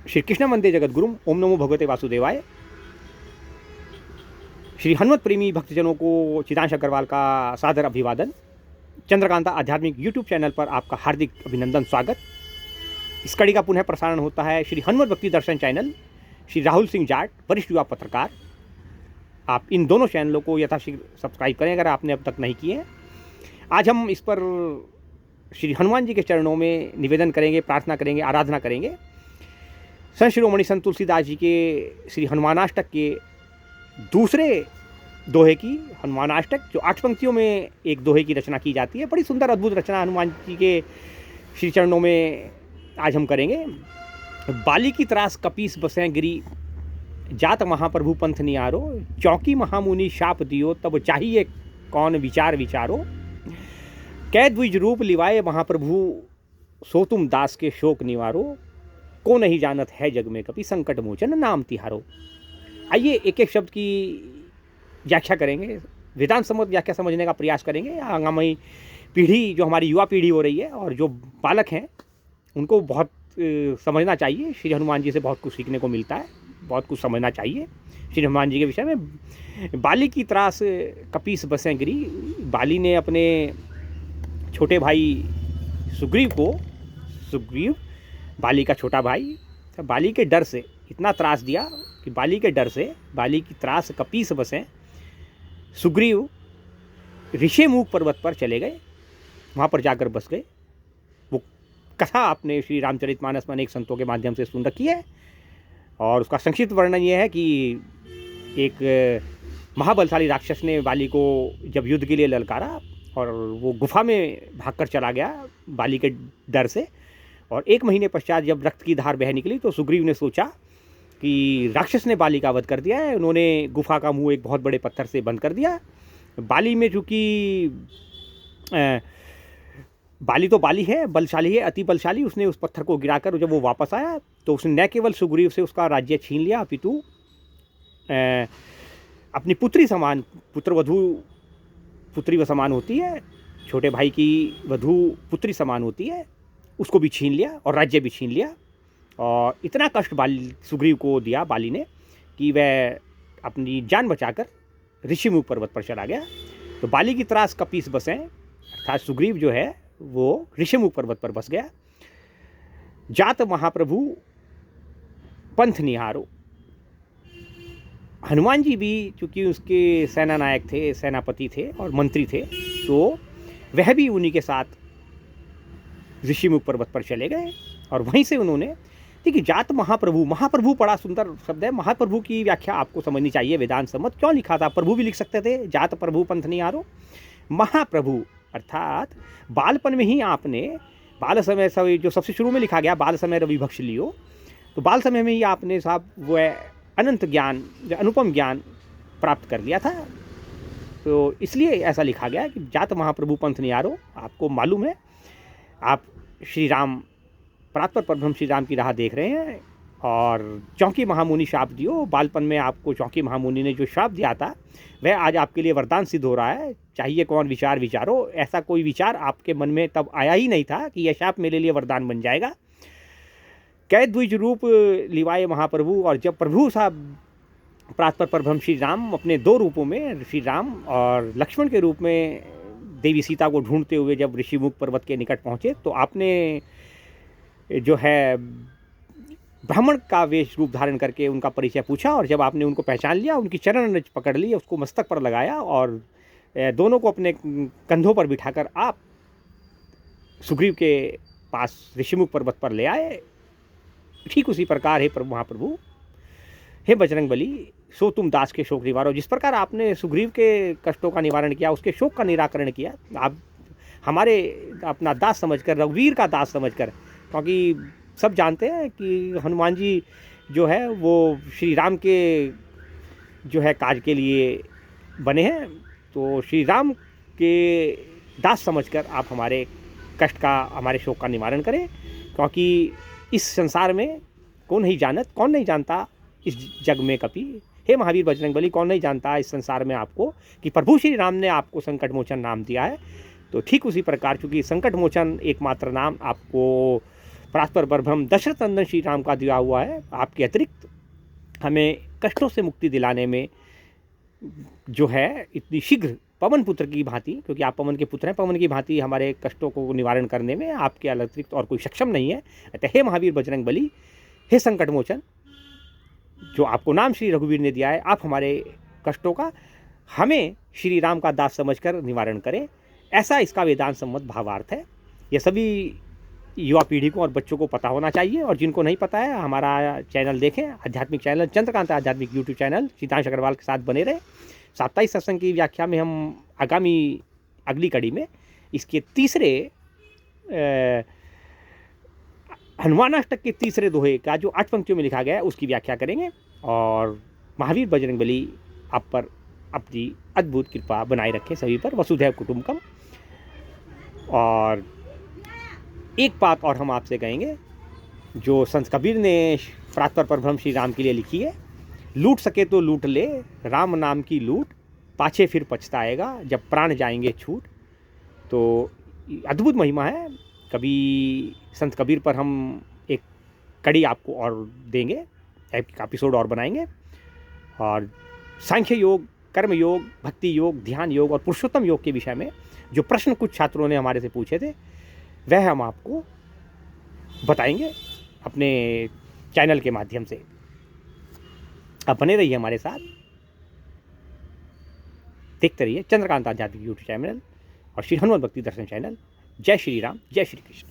श्री कृष्ण वंदे जगद्गुरुम। ओम नमो भगवते वासुदेवाय। श्री हनुमत प्रेमी भक्तजनों को चिदांश अग्रवाल का सादर अभिवादन। चंद्रकांता आध्यात्मिक यूट्यूब चैनल पर आपका हार्दिक अभिनंदन, स्वागत। इस कड़ी का पुनः प्रसारण होता है श्री हनुमत भक्ति दर्शन चैनल, श्री राहुल सिंह जाट, वरिष्ठ युवा पत्रकार। आप इन दोनों चैनलों को यथाशीघ्र सब्सक्राइब करें अगर आपने अब तक नहीं किए हैं। आज हम इस पर श्री हनुमान जी के चरणों में निवेदन करेंगे, प्रार्थना करेंगे, आराधना करेंगे। संत शिरोमणि संत तुलसीदास जी के श्री हनुमानाष्टक के दूसरे दोहे की, हनुमानाष्टक जो 8 पंक्तियों में एक दोहे की रचना की जाती है, बड़ी सुंदर अद्भुत रचना हनुमान जी के श्री चरणों में आज हम करेंगे। बाली की त्रास कपीस बसें गिरी, जात महाप्रभु पंथ नियारो, चौकी महामुनि शाप दियो, तब चाहिए कौन विचार विचारो। कैद द्विज रूप लिवाए महाप्रभु, सो तुम दास के शोक निवारो, को नहीं जानत है जग में कभी, संकट मोचन नाम तिहारो। आइए एक एक शब्द की व्याख्या करेंगे, वेदांत सम्मत व्याख्या समझने का प्रयास करेंगे। आगामी पीढ़ी, जो हमारी युवा पीढ़ी हो रही है और जो बालक हैं, उनको बहुत समझना चाहिए। श्री हनुमान जी से बहुत कुछ सीखने को मिलता है, बहुत कुछ समझना चाहिए श्री हनुमान जी के विषय में। बाली की त्रास कपीस बसें गिरी। बाली ने अपने छोटे भाई सुग्रीव बाली का छोटा भाई, बाली के डर से इतना त्रास दिया कि बाली के डर से, बाली की त्रास कपीस बसें, सुग्रीव ऋषिमुख पर्वत पर चले गए, वहाँ पर जाकर बस गए। वो कथा आपने श्री रामचरितमानस में अनेक संतों के माध्यम से सुन रखी है और उसका संक्षिप्त वर्णन ये है कि एक महाबलशाली राक्षस ने बाली को जब युद्ध के लिए ललकारा और वो गुफा में भागकर चला गया बाली के डर से, और 1 महीने पश्चात जब रक्त की धार बह निकली तो सुग्रीव ने सोचा कि राक्षस ने बाली का वध कर दिया है। उन्होंने गुफा का मुंह एक बहुत बड़े पत्थर से बंद कर दिया। बाली में चूँकि बाली तो बाली है, बलशाली है, अति बलशाली, उसने उस पत्थर को गिराकर जब वो वापस आया तो उसने न केवल सुग्रीव से उसका राज्य छीन लिया, अपितु अपनी पुत्री समान, पुत्री व समान होती है, छोटे भाई की वधू पुत्री समान होती है, उसको भी छीन लिया और राज्य भी छीन लिया। और इतना कष्ट सुग्रीव को दिया बाली ने कि वह अपनी जान बचाकर ऋषिमुख पर्वत पर चला गया। तो बाली की त्रास कपीस बसें, अर्थात सुग्रीव जो है वो ऋषिमुख पर्वत पर बस गया। जात महाप्रभु पंथ निहारो। हनुमान जी भी चूँकि उसके सेना नायक थे, सेनापति थे और मंत्री थे, तो वह भी उन्हीं के साथ ऋषिमुख पर्वत पर चले गए और वहीं से उन्होंने, देखिए जात महाप्रभु, महाप्रभु बड़ा सुंदर शब्द है। महाप्रभु की व्याख्या आपको समझनी चाहिए वेदांत सम्मत। क्यों लिखा था? प्रभु भी लिख सकते थे, जात प्रभु पंथ निहारो। महाप्रभु अर्थात बालपन में ही आपने, बाल समय सब जो सबसे शुरू में लिखा गया, बाल समय रवि भक्ष लियो, तो बाल समय में ही आपने साहब वो अनंत ज्ञान, अनुपम ज्ञान प्राप्त कर लिया था। तो इसलिए ऐसा लिखा गया कि जात महाप्रभु पंथ निहारो। आपको मालूम है, आप श्री राम, परात्पर परब्रह्म श्री राम की राह देख रहे हैं और चौकी महामुनि शाप दियो। बालपन में आपको चौकी महामुनि ने जो शाप दिया था वह आज आपके लिए वरदान सिद्ध हो रहा है। चाहिए कौन विचार विचारो। ऐसा कोई विचार आपके मन में तब आया ही नहीं था कि यह शाप मेरे लिए वरदान बन जाएगा। कैद द्विज रूप लिवाए महाप्रभु। और जब प्रभु साहब परात्पर परब्रह्म श्री राम अपने 2 रूपों में, श्री राम और लक्ष्मण के रूप में देवी सीता को ढूंढते हुए जब ऋषिमुख पर्वत के निकट पहुँचे, तो आपने जो है ब्राह्मण का वेश रूप धारण करके उनका परिचय पूछा और जब आपने उनको पहचान लिया, उनकी चरण पकड़ ली, उसको मस्तक पर लगाया और दोनों को अपने कंधों पर बिठाकर आप सुग्रीव के पास ऋषिमुख पर्वत पर ले आए। ठीक उसी प्रकार हे प्रभु, महाप्रभु, हे बजरंग बली, सो तुम दास के शोक निवारो। जिस प्रकार आपने सुग्रीव के कष्टों का निवारण किया, उसके शोक का निराकरण किया, आप हमारे अपना दास समझकर, रघुवीर का दास समझकर, क्योंकि सब जानते हैं कि हनुमान जी जो है वो श्री राम के जो है काज के लिए बने हैं। तो श्री राम के दास समझकर आप हमारे कष्ट का, हमारे शोक का निवारण करें, क्योंकि इस संसार में कौन नहीं जानता इस जग में कभी, हे महावीर बजरंग बली, कौन नहीं जानता इस संसार में आपको कि प्रभु श्री राम ने आपको संकट मोचन नाम दिया है। तो ठीक उसी प्रकार, चूँकि संकट मोचन एकमात्र नाम आपको परात्पर परब्रह्म दशरथ नंदन श्री राम का दिया हुआ है। आपके अतिरिक्त हमें कष्टों से मुक्ति दिलाने में जो है इतनी शीघ्र पवन पुत्र की भांति, क्योंकि आप पवन के पुत्र हैं, पवन की भांति हमारे कष्टों को निवारण करने में आपके अतिरिक्त और कोई सक्षम नहीं है। अतः हे महावीर बजरंग बली, हे संकट मोचन, जो आपको नाम श्री रघुवीर ने दिया है, आप हमारे कष्टों का हमें श्री राम का दास समझकर निवारण करें। ऐसा इसका वेदांत सम्मत भावार्थ है। ये सभी युवा पीढ़ी को और बच्चों को पता होना चाहिए, और जिनको नहीं पता है हमारा चैनल देखें, आध्यात्मिक चैनल चंद्रकांत आध्यात्मिक यूट्यूब चैनल सीतांश अग्रवाल के साथ बने रहे। 27 सत्संग की व्याख्या में हम अगली कड़ी में इसके तीसरे हनुमानाष्टक के तीसरे दोहे का जो 8 पंक्तियों में लिखा गया है उसकी व्याख्या करेंगे। और महावीर बजरंग बली आप पर अपनी अद्भुत कृपा बनाए रखें सभी पर, वसुधैव कुटुंबकम। और एक बात और हम आपसे कहेंगे, जो संत कबीर ने परात्पर परब्रह्म श्री राम के लिए लिखी है, लूट सके तो लूट ले राम नाम की लूट, पाछे फिर पछताएगा जब प्राण जाएंगे छूट। तो अद्भुत महिमा है। कभी संत कबीर पर हम एक कड़ी आपको और देंगे, एक एपिसोड और बनाएंगे। और सांख्य योग, कर्म योग, भक्ति योग, ध्यान योग और पुरुषोत्तम योग के विषय में जो प्रश्न कुछ छात्रों ने हमारे से पूछे थे, वह हम आपको बताएंगे अपने चैनल के माध्यम से। आप बने रहिए हमारे साथ, देखते रहिए चंद्रकांत आध्यात्मिक यूट्यूब चैनल और श्री हनुमत भक्ति दर्शन चैनल। जय श्री राम, जय श्री कृष्ण।